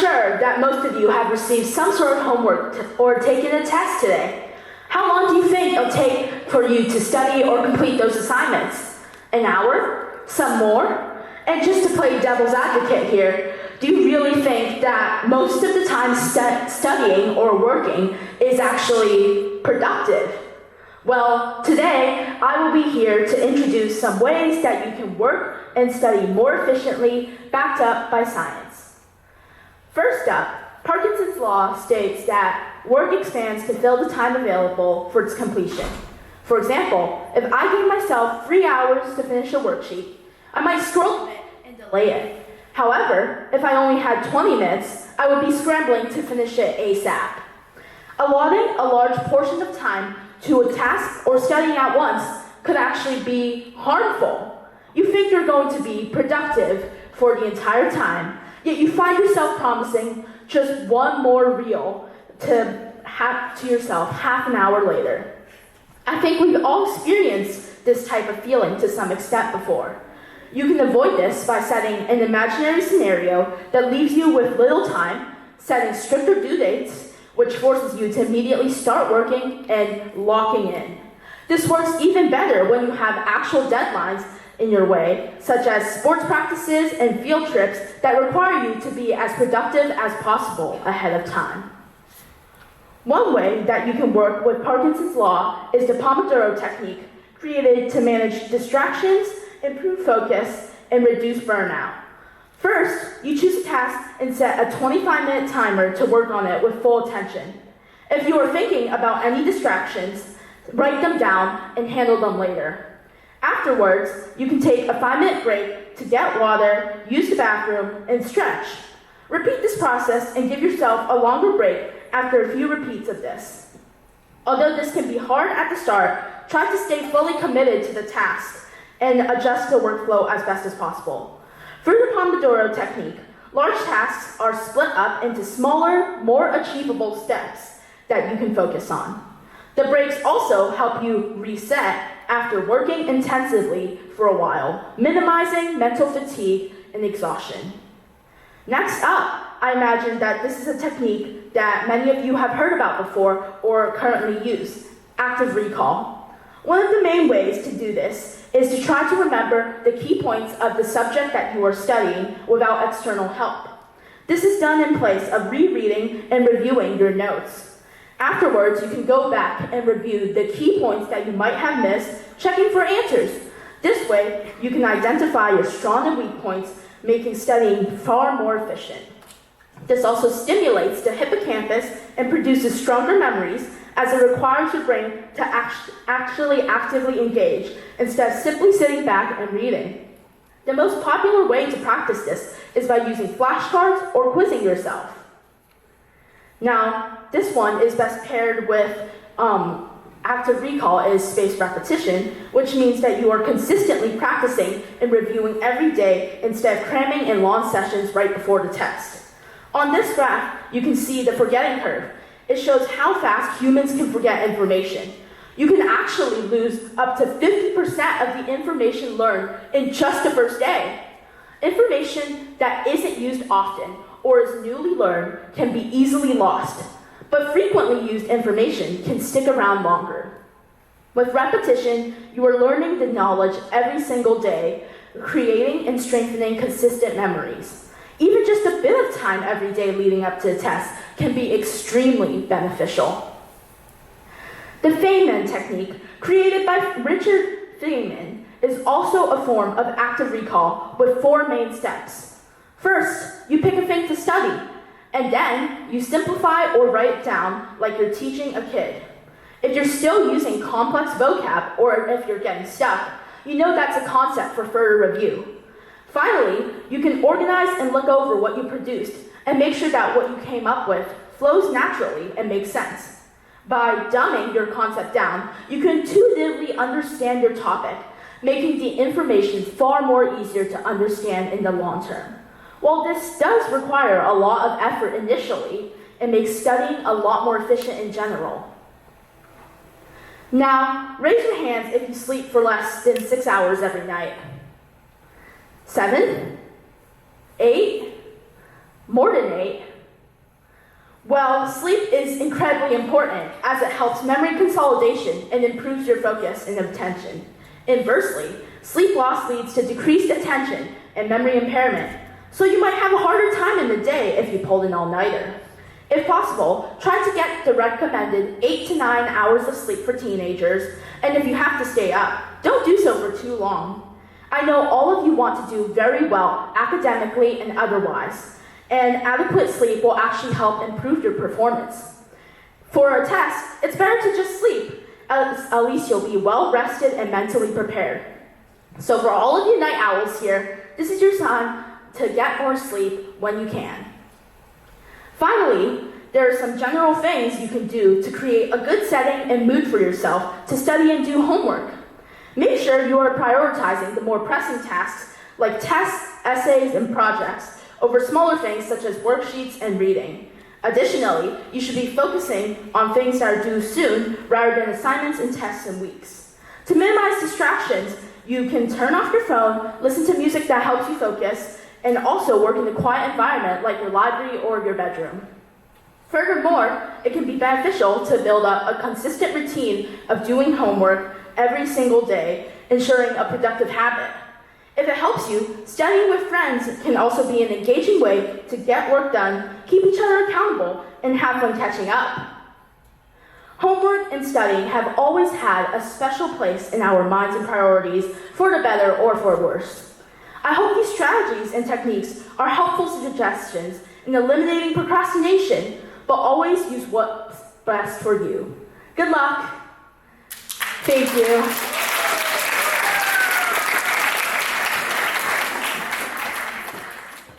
sure that most of you have received some sort of homework or taken a test today. How long do you think it'll take for you to study or complete those assignments? An hour? Some more? And just to play devil's advocate here, do you really think that most of the time studying or working is actually productive? Well, today I will be here to introduce some ways that you can work and study more efficiently, backed up by science. First up, Parkinson's law states that work expands to fill the time available for its completion. For example, if I gave myself 3 hours to finish a worksheet, I might scroll a bit and delay it. However, if I only had 20 minutes, I would be scrambling to finish it ASAP. Allotting a large portion of time to a task or studying at once could actually be harmful. You think you're going to be productive for the entire time, yet you find yourself promising just one more reel to yourself half an hour later. I think we've all experienced this type of feeling to some extent before. You can avoid this by setting an imaginary scenario that leaves you with little time, setting stricter due dates, which forces you to immediately start working and locking in. This works even better when you have actual deadlines in your way, such as sports practices and field trips that require you to be as productive as possible ahead of time. One way that you can work with Parkinson's law is the Pomodoro technique, created to manage distractions, improve focus, and reduce burnout. First, you choose a task and set a 25-minute timer to work on it with full attention. If you are thinking about any distractions, write them down and handle them later. Afterwards, you can take a 5-minute break to get water, use the bathroom, and stretch. Repeat this process and give yourself a longer break after a few repeats of this. Although this can be hard at the start, try to stay fully committed to the task and adjust the workflow as best as possible. Through the Pomodoro technique, large tasks are split up into smaller, more achievable steps that you can focus on. The breaks also help you reset after working intensively for a while, minimizing mental fatigue and exhaustion. Next up, I imagine that this is a technique that many of you have heard about before or currently use, active recall. One of the main ways to do this is to try to remember the key points of the subject that you are studying without external help. This is done in place of rereading and reviewing your notes. Afterwards, you can go back and review the key points that you might have missed, checking for answers. This way, you can identify your strong and weak points, making studying far more efficient. This also stimulates the hippocampus and produces stronger memories, as it requires your brain to actually actively engage instead of simply sitting back and reading. The most popular way to practice this is by using flashcards or quizzing yourself. Now, this one is best paired with active recall is spaced repetition, which means that you are consistently practicing and reviewing every day instead of cramming in long sessions right before the test. On this graph, you can see the forgetting curve. It shows how fast humans can forget information. You can actually lose up to 50% of the information learned in just the first day. Information that isn't used often or is newly learned can be easily lost, but frequently used information can stick around longer. With repetition, you are learning the knowledge every single day, creating and strengthening consistent memories. Even just a bit of time every day leading up to the test can be extremely beneficial. The Feynman technique, created by Richard Feynman, is also a form of active recall with 4 main steps. First, you pick a thing to study, and then you simplify or write it down like you're teaching a kid. If you're still using complex vocab, or if you're getting stuck, you know that's a concept for further review. Finally, you can organize and look over what you produced and make sure that what you came up with flows naturally and makes sense. By dumbing your concept down, you can intuitively understand your topic, making the information far more easier to understand in the long term. While this does require a lot of effort initially, it makes studying a lot more efficient in general. Now, raise your hands if you sleep for less than 6 hours every night. 7, 8, more than 8, Well, sleep is incredibly important as it helps memory consolidation and improves your focus and attention. Inversely, sleep loss leads to decreased attention and memory impairment, so you might have a harder time in the day if you pulled an all-nighter. If possible, try to get the recommended 8 to 9 hours of sleep for teenagers, and if you have to stay up, don't do so for too long. I know all of you want to do very well academically and otherwise, and adequate sleep will actually help improve your performance. For a test, it's better to just sleep, as at least you'll be well rested and mentally prepared. So for all of you night owls here, this is your time to get more sleep when you can. Finally, there are some general things you can do to create a good setting and mood for yourself to study and do homework. Make sure you are prioritizing the more pressing tasks like tests, essays, and projects over smaller things such as worksheets and reading. Additionally, you should be focusing on things that are due soon rather than assignments and tests in weeks. To minimize distractions, you can turn off your phone, listen to music that helps you focus, and also work in a quiet environment like your library or your bedroom. Furthermore, it can be beneficial to build up a consistent routine of doing homework every single day, ensuring a productive habit. If it helps you, studying with friends can also be an engaging way to get work done, keep each other accountable, and have fun catching up. Homework and studying have always had a special place in our minds and priorities, for the better or for worse. I hope these strategies and techniques are helpful suggestions in eliminating procrastination, but always use what's best for you. Good luck. Thank you.